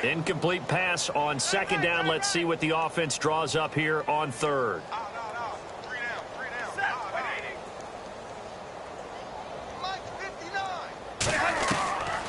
Incomplete pass on second down. Let's see what the offense draws up here on third.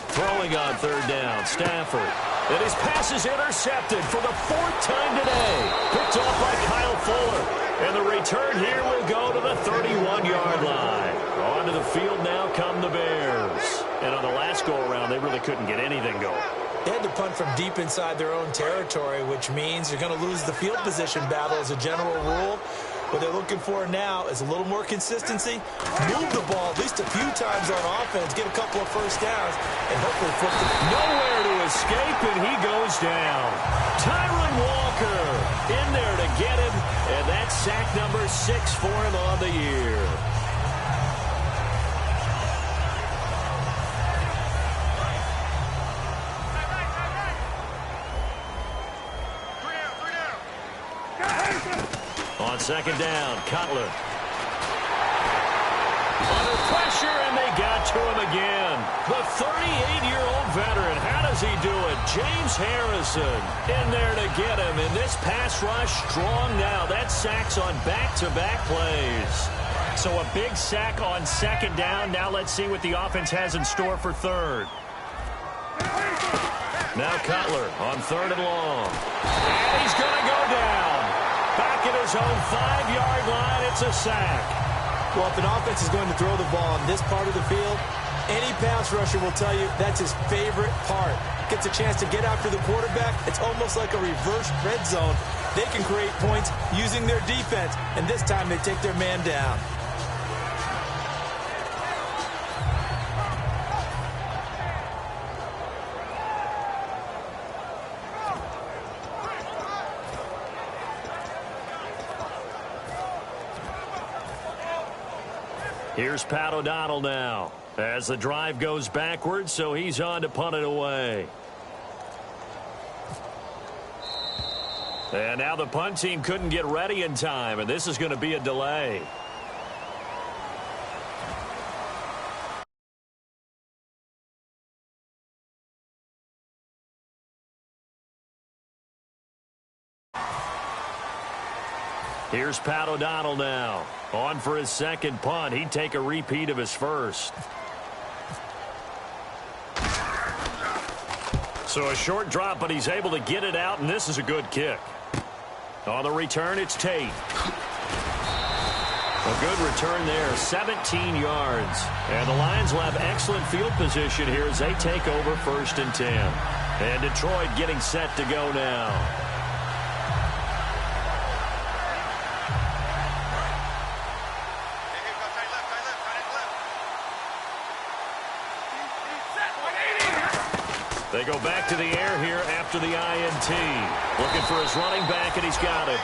Throwing on third down, Stafford. And his pass is intercepted for the fourth time today. Picked off by Kyle Fuller. And the return here will go to the 31-yard line. Onto the field now come the Bears. And on the last go-around, they really couldn't get anything going. They had to punt from deep inside their own territory, which means you're going to lose the field position battle as a general rule. What they're looking for now is a little more consistency. Move the ball at least a few times on offense, get a couple of first downs, and hopefully flip the... Nowhere to escape, and he goes down. Tyron Walker in there to get him, and that's sack number 6 for him on the year. On second down, Cutler. Under pressure, and they got to him again. The 38-year-old veteran, how does he do it? James Harrison in there to get him. And this pass rush strong now. That's sacks on back-to-back plays. So a big sack on second down. Now let's see what the offense has in store for third. Now Cutler on third and long. And he's going to go down. Back at his own 5-yard line, it's a sack. Well, if an offense is going to throw the ball on this part of the field, any pass rusher will tell you that's his favorite part. Gets a chance to get after the quarterback. It's almost like a reverse red zone. They can create points using their defense, and this time they take their man down. Here's Pat O'Donnell now as the drive goes backwards, so he's on to punt it away. And now the punt team couldn't get ready in time, and this is going to be a delay. Here's Pat O'Donnell now. On for his second punt. He'd take a repeat of his first. So a short drop, but he's able to get it out, and this is a good kick. On the return, it's Tate. A good return there, 17 yards. And the Lions will have excellent field position here as they take over 1st and 10. And Detroit getting set to go now. They go back to the air here after the INT. Looking for his running back, and he's got it.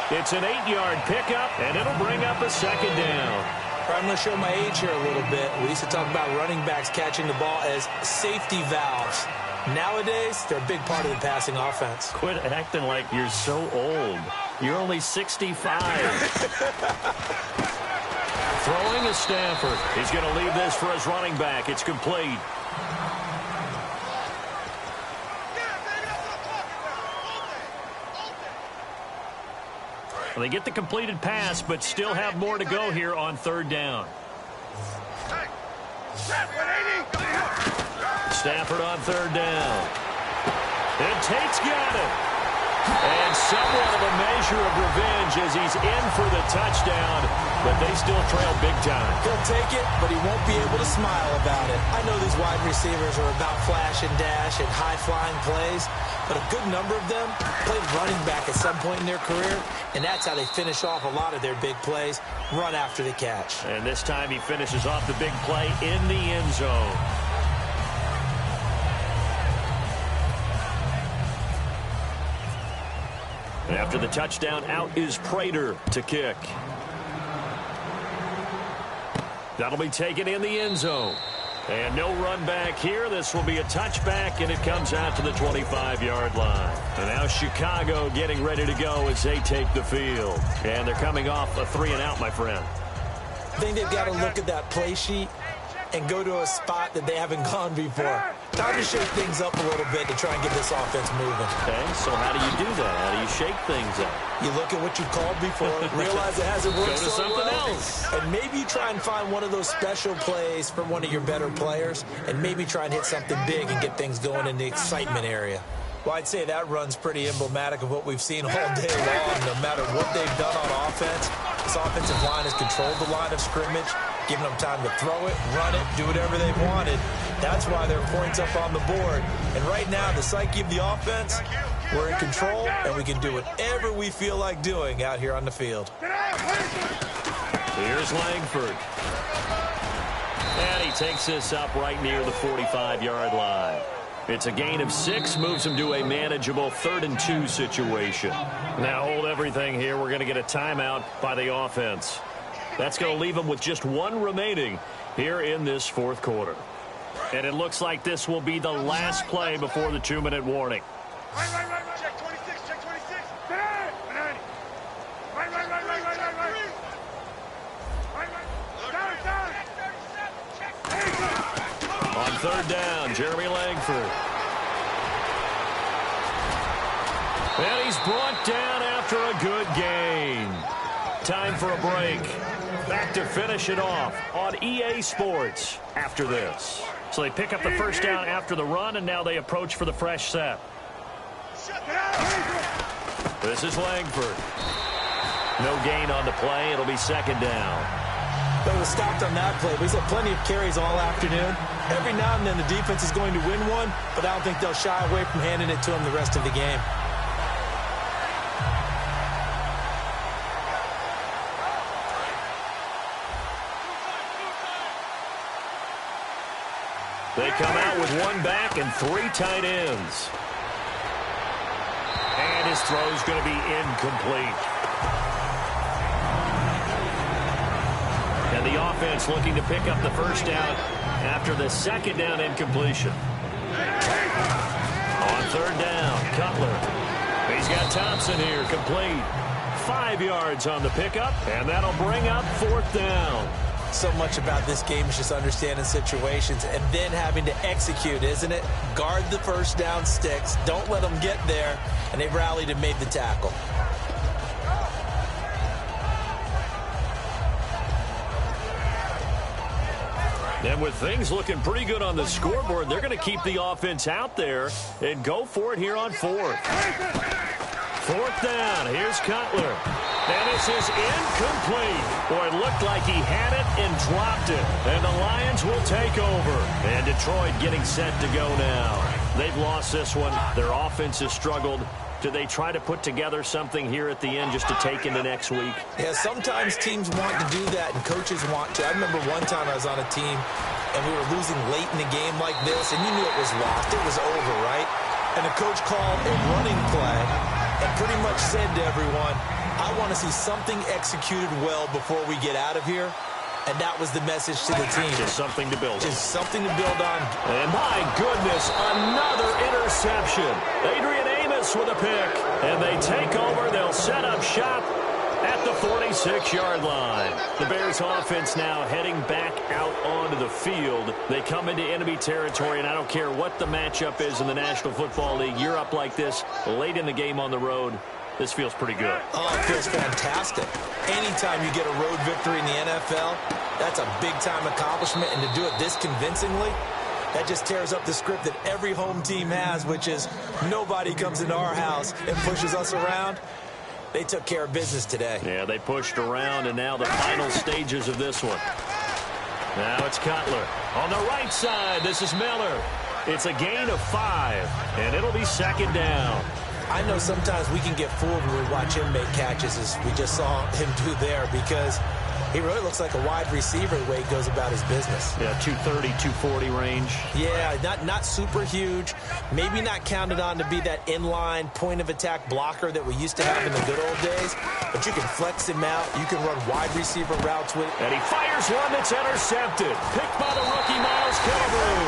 It's an 8-yard pickup, and it'll bring up a second down. I'm going to show my age here a little bit. We used to talk about running backs catching the ball as safety valves. Nowadays, they're a big part of the passing offense. Quit acting like you're so old. You're only 65. Throwing is Stafford. He's going to leave this for his running back. It's complete. Well, they get the completed pass, but still have more to go here on third down. Stafford on third down. And Tate's got it. And somewhat of a measure of revenge as he's in for the touchdown, but they still trail big time. He'll take it, but he won't be able to smile about it. I know these wide receivers are about flash and dash and high-flying plays, but a good number of them played running back at some point in their career, and that's how they finish off a lot of their big plays, run after the catch. And this time he finishes off the big play in the end zone. After the touchdown, out is Prater to kick. That'll be taken in the end zone. And no run back here. This will be a touchback, and it comes out to the 25-yard line. And now Chicago getting ready to go as they take the field. And they're coming off a 3-and-out, my friend. I think they've got to look at that play sheet and go to a spot that they haven't gone before. Time to shake things up a little bit to try and get this offense moving. Okay, so how do you do that? How do you shake things up? You look at what you called before, realize it hasn't worked Go to so something well, else. and maybe you try and find one of those special plays from one of your better players, and maybe try and hit something big and get things going in the excitement area. Well, I'd say that run's pretty emblematic of what we've seen all day long. No matter what they've done on offense, this offensive line has controlled the line of scrimmage, giving them time to throw it, run it, do whatever they've wanted. That's why there are points up on the board. And right now, the psyche of the offense, we're in control, and we can do whatever we feel like doing out here on the field. Here's Langford. And he takes this up right near the 45-yard line. It's a gain of 6, moves him to a manageable 3rd and 2 situation. Now hold everything here. We're going to get a timeout by the offense. That's going to leave them with just 1 remaining here in this 4th quarter. And it looks like this will be the last play before the 2-minute warning. Right. Check 26, check 26. Right. On 3rd down, Jeremy Langford. And he's brought down after a good gain. Time for a break. Back to finish it off on EA Sports after this. So they pick up the first down after the run, and now they approach for the fresh set. This is Langford. No gain on the play. It'll be 2nd down. They were stopped on that play, but he's had plenty of carries all afternoon. Every now and then the defense is going to win one, but I don't think they'll shy away from handing it to him the rest of the game. They come out with 1 back and 3 tight ends. And his throw's going to be incomplete. And the offense looking to pick up the first down after the 2nd down incompletion. On 3rd down, Cutler. He's got Thompson here, complete. 5 yards on the pickup, and that'll bring up 4th down. So much about this game is just understanding situations and then having to execute, isn't it? Guard the first down sticks. Don't let them get there. And they rallied and made the tackle. And with things looking pretty good on the scoreboard, they're going to keep the offense out there and go for it here on 4th. 4th down. Here's Cutler. And this is incomplete. Boy, it looked like he had it and dropped it. And the Lions will take over. And Detroit getting set to go now. They've lost this one. Their offense has struggled. Do they try to put together something here at the end just to take into next week? Yeah, sometimes teams want to do that and coaches want to. I remember one time I was on a team and we were losing late in a game like this, and you knew it was lost. It was over, right? And the coach called a running play and pretty much said to everyone, I want to see something executed well before we get out of here. And that was the message to the team. Just something to build on. Just something to build on. And my goodness, another interception. Adrian Amos with a pick. And they take over. They'll set up shop at the 46-yard line. The Bears offense now heading back out onto the field. They come into enemy territory, and I don't care what the matchup is in the National Football League. You're up like this late in the game on the road. This feels pretty good. Oh, it feels fantastic. Anytime you get a road victory in the NFL, that's a big-time accomplishment. And to do it this convincingly, that just tears up the script that every home team has, which is nobody comes into our house and pushes us around. They took care of business today. Yeah, they pushed around, and now the final stages of this one. Now it's Cutler. On the right side, this is Miller. It's a gain of 5, and it'll be 2nd down. I know sometimes we can get fooled when we watch him make catches, as we just saw him do there, because he really looks like a wide receiver the way he goes about his business. Yeah, 230, 240 range. Yeah, not super huge. Maybe not counted on to be that inline point-of-attack blocker that we used to have in the good old days, but you can flex him out. You can run wide receiver routes with it. And he fires one that's intercepted. Picked by the rookie, Miles Killebrew.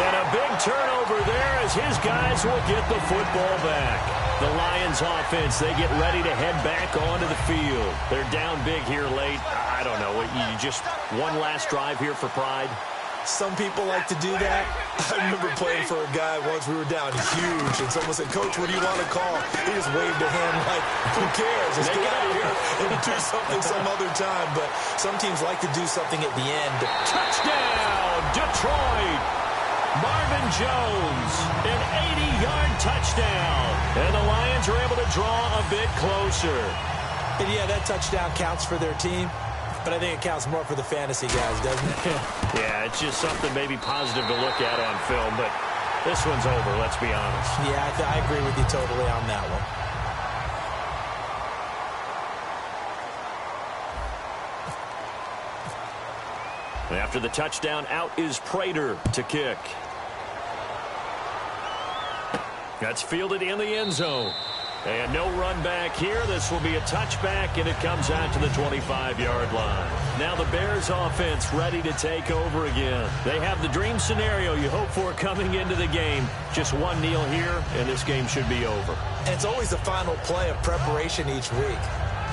And a big turnover there as his guys will get the football back. The Lions offense, they get ready to head back onto the field. They're down big here late. I don't know. You just one last drive here for pride? Some people like to do that. I remember playing for a guy once. We were down huge, and someone said, "Coach, what do you want to call?" He just waved to him like, who cares? Just get out of here and do something some other time. But some teams like to do something at the end. Touchdown, Detroit! Marvin Jones, an 80-yard touchdown. And the Lions are able to draw a bit closer. And yeah, that touchdown counts for their team. But I think it counts more for the fantasy guys, doesn't it? Yeah, it's just something maybe positive to look at on film, but this one's over, let's be honest. Yeah, I agree with you totally on that one. After the touchdown, out is Prater to kick. That's fielded in the end zone. And no run back here. This will be a touchback, and it comes out to the 25-yard line. Now the Bears offense ready to take over again. They have the dream scenario you hope for coming into the game. Just one kneel here, and this game should be over. And it's always the final play of preparation each week.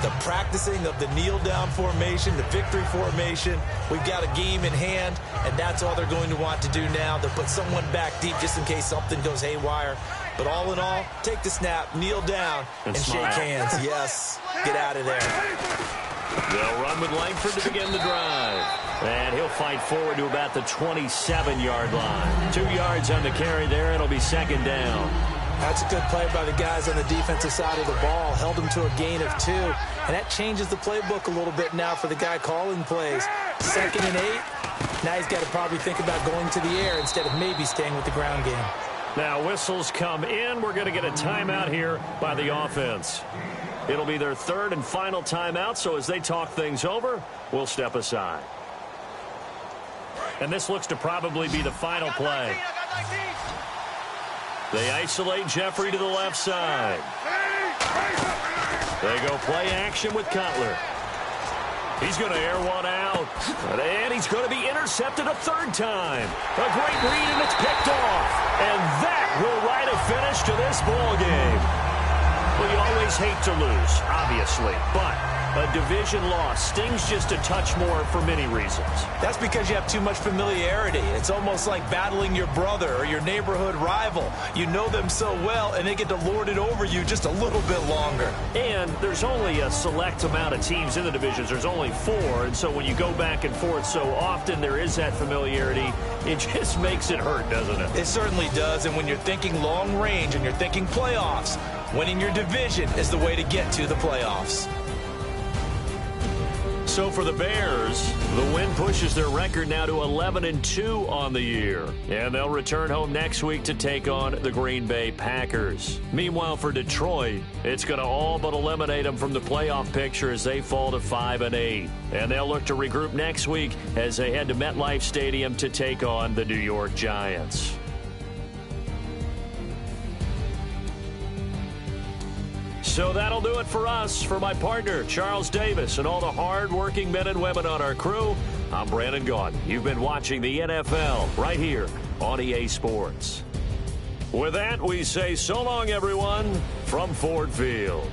The practicing of the kneel-down formation, the victory formation. We've got a game in hand, and that's all they're going to want to do now. They'll put someone back deep just in case something goes haywire. But all in all, take the snap, kneel down, and shake hands. Yes, get out of there. They'll run with Langford to begin the drive. And he'll fight forward to about the 27-yard line. 2 yards on the carry there. It'll be second down. That's a good play by the guys on the defensive side of the ball. Held them to a gain of 2. And that changes the playbook a little bit now for the guy calling plays. 2nd and 8. Now he's got to probably think about going to the air instead of maybe staying with the ground game. Now whistles come in. We're going to get a timeout here by the offense. It'll be their third and final timeout, so as they talk things over, we'll step aside. And this looks to probably be the final play. They isolate Jeffrey to the left side. They go play action with Cutler. He's going to air one out. And he's going to be intercepted a third time. A great read, and it's picked off. And that will write a finish to this ball game. Well, you always hate to lose, obviously, but a division loss stings just a touch more for many reasons. That's because you have too much familiarity. It's almost like battling your brother or your neighborhood rival. You know them so well, and they get to lord it over you just a little bit longer. And there's only a select amount of teams in the divisions. There's only 4, and so when you go back and forth so often, there is that familiarity. It just makes it hurt, doesn't it? It certainly does, and when you're thinking long range and you're thinking playoffs, winning your division is the way to get to the playoffs. So for the Bears, the win pushes their record now to 11-2 on the year. And they'll return home next week to take on the Green Bay Packers. Meanwhile, for Detroit, it's going to all but eliminate them from the playoff picture as they fall to 5-8. And they'll look to regroup next week as they head to MetLife Stadium to take on the New York Giants. So that'll do it for us. For my partner, Charles Davis, and all the hard-working men and women on our crew, I'm Brandon Gaudin. You've been watching the NFL right here on EA Sports. With that, we say so long, everyone, from Ford Field.